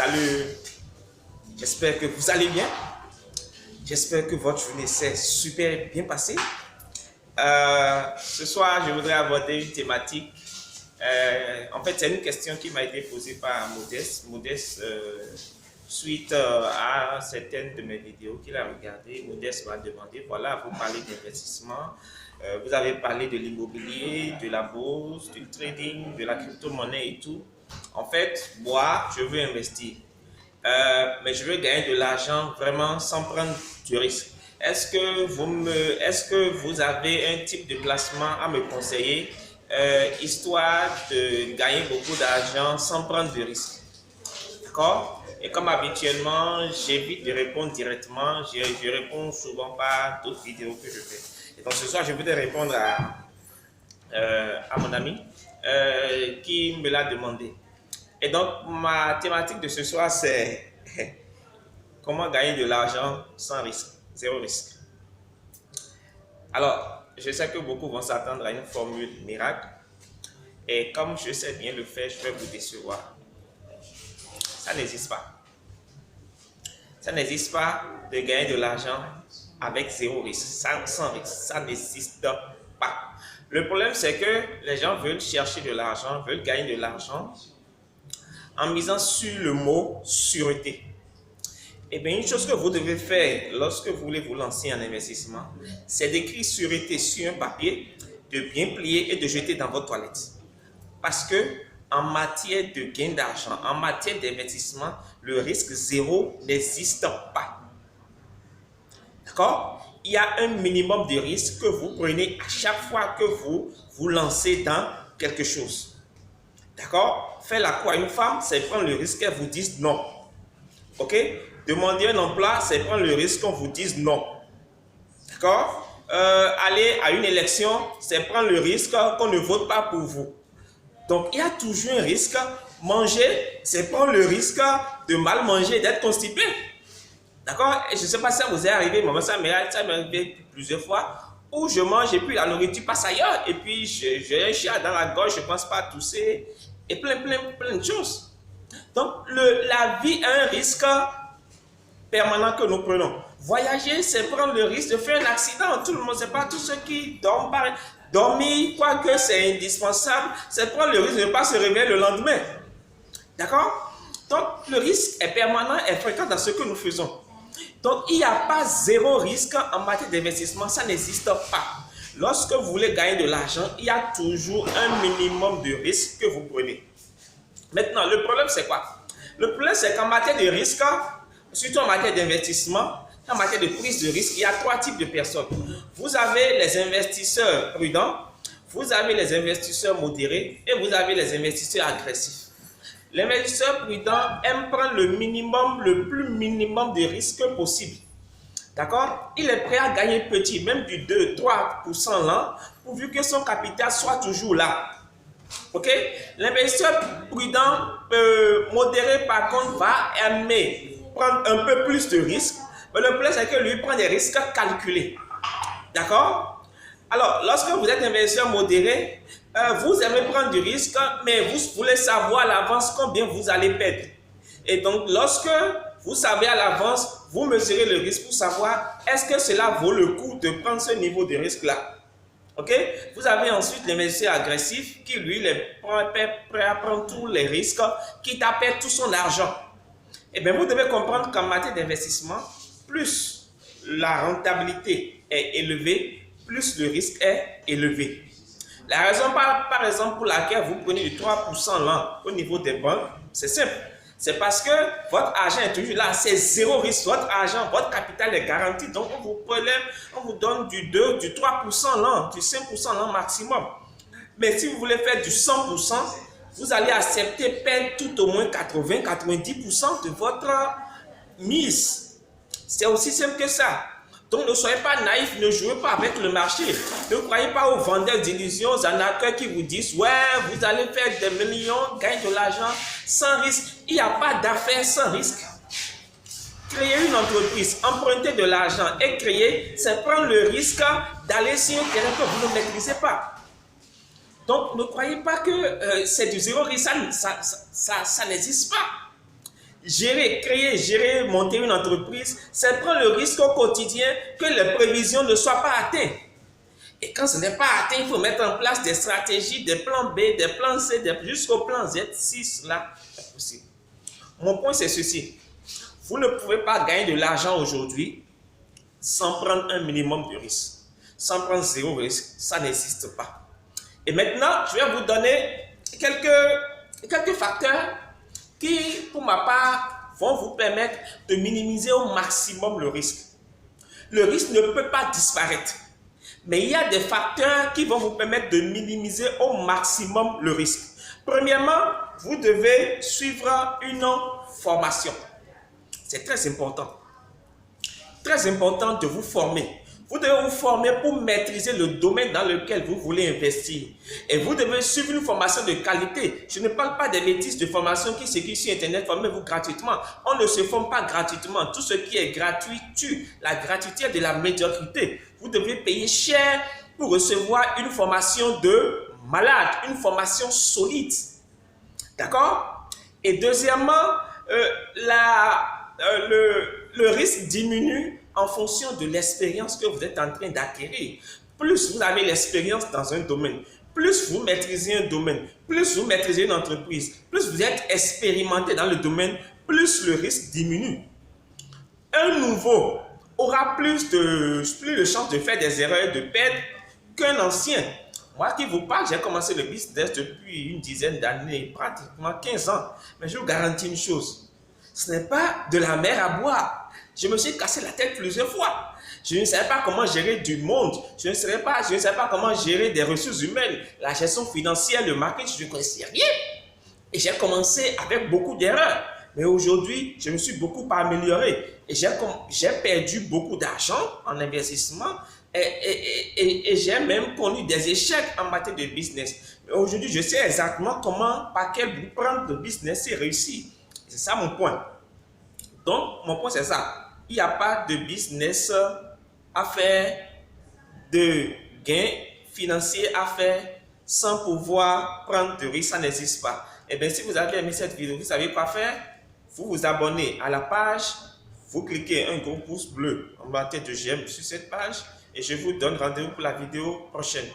Salut, j'espère que vous allez bien. J'espère que votre journée s'est super bien passée. Ce soir, je voudrais aborder une thématique. En fait, c'est une question qui m'a été posée par Modeste. Modeste, suite à certaines de mes vidéos qu'il a regardées, Modeste m'a demandé, voilà, vous parlez d'investissement, vous avez parlé de l'immobilier, de la bourse, du trading, de la crypto-monnaie et tout. En fait, moi, je veux investir, mais je veux gagner de l'argent vraiment sans prendre du risque. Est-ce que vous avez un type de placement à me conseiller, histoire de gagner beaucoup d'argent sans prendre de risque? D'accord? Et comme habituellement, j'évite de répondre directement. Je réponds souvent par d'autres vidéos que je fais. Et donc ce soir, je voudrais répondre à mon ami qui me l'a demandé. Et donc, ma thématique de ce soir, c'est comment gagner de l'argent sans risque, zéro risque. Alors, je sais que beaucoup vont s'attendre à une formule miracle. Et comme je sais bien le faire, je vais vous décevoir. Ça n'existe pas. Ça n'existe pas de gagner de l'argent avec zéro risque, sans risque. Ça n'existe pas. Le problème, c'est que les gens veulent chercher de l'argent, veulent gagner de l'argent en misant sur le mot sûreté. Eh bien, une chose que vous devez faire lorsque vous voulez vous lancer en investissement, c'est d'écrire sûreté sur un papier, de bien plier et de jeter dans votre toilette. Parce que en matière de gain d'argent, en matière d'investissement, le risque zéro n'existe pas. D'accord? Il y a un minimum de risque que vous prenez à chaque fois que vous vous lancez dans quelque chose. D'accord? Faire la cour à une femme, c'est prendre le risque qu'elle vous dise non. Ok? Demander un emploi, c'est prendre le risque qu'on vous dise non. D'accord? Aller à une élection, c'est prendre le risque qu'on ne vote pas pour vous. Donc, il y a toujours un risque. Manger, c'est prendre le risque de mal manger, d'être constipé. D'accord? Et je ne sais pas si ça vous est arrivé, mais ça m'est arrivé plusieurs fois, où je mange et puis la nourriture passe ailleurs. Et puis, j'ai un chat dans la gorge, je ne pense pas à tousser. Et plein de choses. Donc, la vie a un risque permanent que nous prenons. Voyager, c'est prendre le risque de faire un accident. Tout le monde, c'est pas tous ceux qui dorment pareil. Dormir, quoique c'est indispensable, c'est prendre le risque de ne pas se réveiller le lendemain. D'accord? Donc, le risque est permanent et fréquent dans ce que nous faisons. Donc, il n'y a pas zéro risque en matière d'investissement, ça n'existe pas. Lorsque vous voulez gagner de l'argent, il y a toujours un minimum de risque que vous prenez. Maintenant, le problème, c'est quoi? Le problème, c'est qu'en matière de risque, surtout en matière d'investissement, en matière de prise de risque, il y a trois types de personnes. Vous avez les investisseurs prudents, vous avez les investisseurs modérés et vous avez les investisseurs agressifs. L'investisseur prudent aime prendre le plus minimum de risque possible. D'accord? Il est prêt à gagner petit, même du 2-3% l'an, pourvu que son capital soit toujours là. Ok? L'investisseur prudent, modéré par contre, va aimer prendre un peu plus de risques. Mais le problème, c'est que lui prend des risques calculés. D'accord? Alors, lorsque vous êtes investisseur modéré, vous aimez prendre du risque, mais vous voulez savoir à l'avance combien vous allez perdre. Et donc, lorsque vous savez à l'avance, vous mesurez le risque pour savoir est-ce que cela vaut le coup de prendre ce niveau de risque-là. Ok? Vous avez ensuite l'investisseur agressif qui, lui, est prêt à prendre tous les risques, quitte à perdre tout son argent. Eh bien, vous devez comprendre qu'en matière d'investissement, plus la rentabilité est élevée, plus le risque est élevé. La raison, par exemple, pour laquelle vous prenez du 3% l'an au niveau des banques, c'est simple. C'est parce que votre argent est toujours là, c'est zéro risque. Votre argent, votre capital est garanti. Donc, on vous donne du 2, du 3% l'an, du 5% l'an maximum. Mais si vous voulez faire du 100%, vous allez accepter perdre tout au moins 80-90% de votre mise. C'est aussi simple que ça. Donc, ne soyez pas naïfs, ne jouez pas avec le marché. Ne croyez pas aux vendeurs d'illusions, aux arnaqueurs qui vous disent « Ouais, vous allez faire des millions, gagner de l'argent sans risque. » Il n'y a pas d'affaires sans risque. Créer une entreprise, emprunter de l'argent et créer, c'est prendre le risque d'aller sur un terrain que vous ne maîtrisez pas. Donc, ne croyez pas que c'est du zéro risque, ça n'existe pas. gérer, monter une entreprise, c'est prendre le risque au quotidien que les prévisions ne soient pas atteintes. Et quand ce n'est pas atteint, il faut mettre en place des stratégies, des plans B, des plans C, jusqu'au plan Z, si cela est possible. Mon point, c'est ceci. Vous ne pouvez pas gagner de l'argent aujourd'hui sans prendre un minimum de risque. Sans prendre zéro risque, ça n'existe pas. Et maintenant, je vais vous donner quelques facteurs qui, pour ma part, vont vous permettre de minimiser au maximum le risque. Le risque ne peut pas disparaître. Mais il y a des facteurs qui vont vous permettre de minimiser au maximum le risque. Premièrement, vous devez suivre une formation. C'est très important. Très important de vous former. Vous devez vous former pour maîtriser le domaine dans lequel vous voulez investir. Et vous devez suivre une formation de qualité. Je ne parle pas des bêtises de formation qui s'écrivent sur Internet, formez-vous gratuitement. On ne se forme pas gratuitement. Tout ce qui est gratuit tue. La gratuité est de la médiocrité. Vous devez payer cher pour recevoir une formation de malade, une formation solide. D'accord? Et deuxièmement, le risque diminue en fonction de l'expérience que vous êtes en train d'acquérir. Plus vous avez l'expérience dans un domaine, plus vous maîtrisez un domaine, plus vous maîtrisez une entreprise, plus vous êtes expérimenté dans le domaine, plus le risque diminue. Un nouveau aura plus de chances de faire des erreurs et de perdre qu'un ancien. Moi qui vous parle, j'ai commencé le business depuis une dizaine d'années, pratiquement 15 ans. Mais je vous garantis une chose, ce n'est pas de la mer à boire. Je me suis cassé la tête plusieurs fois. Je ne savais pas comment gérer du monde. Je ne savais pas comment gérer des ressources humaines, la gestion financière, le marketing, je ne connaissais rien. Et j'ai commencé avec beaucoup d'erreurs. Mais aujourd'hui, je me suis beaucoup amélioré. Et j'ai perdu beaucoup d'argent en investissement. Et j'ai même connu des échecs en matière de business. Mais aujourd'hui, je sais exactement par quel bout prendre le business et réussir. C'est ça mon point. Donc, mon point, c'est ça. Il n'y a pas de business à faire, de gains financiers à faire sans pouvoir prendre de risques. Ça n'existe pas. Et bien, si vous avez aimé cette vidéo, vous savez quoi faire? Vous vous abonnez à la page, vous cliquez un gros pouce bleu en bas de tête de j'aime sur cette page et je vous donne rendez-vous pour la vidéo prochaine.